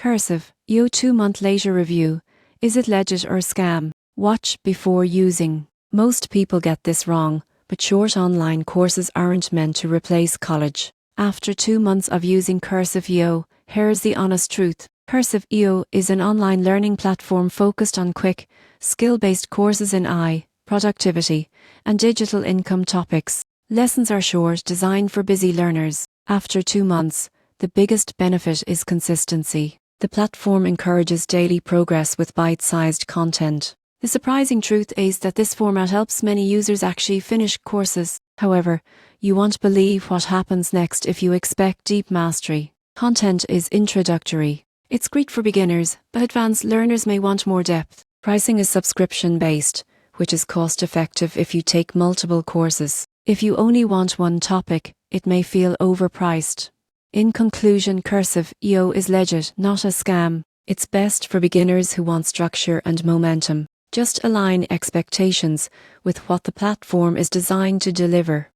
Cursive.io 2-month later review. Is it legit or a scam? Watch before using. Most people get this wrong, but short online courses aren't meant to replace college. After 2 months of using Cursive.io, here's the honest truth. Cursive.io is an online learning platform focused on quick, skill-based courses in AI, productivity, and digital income topics. Lessons are short, designed for busy learners. After 2 months, the biggest benefit is consistency. The platform encourages daily progress with bite-sized content. The surprising truth is that this format helps many users actually finish courses. However, you won't believe what happens next if you expect deep mastery. Content is introductory. It's great for beginners, but advanced learners may want more depth. Pricing is subscription-based, which is cost-effective if you take multiple courses. If you only want one topic, it may feel overpriced. In conclusion, Cursive.io is legit, not a scam. It's best for beginners who want structure and momentum. Just align expectations with what the platform is designed to deliver.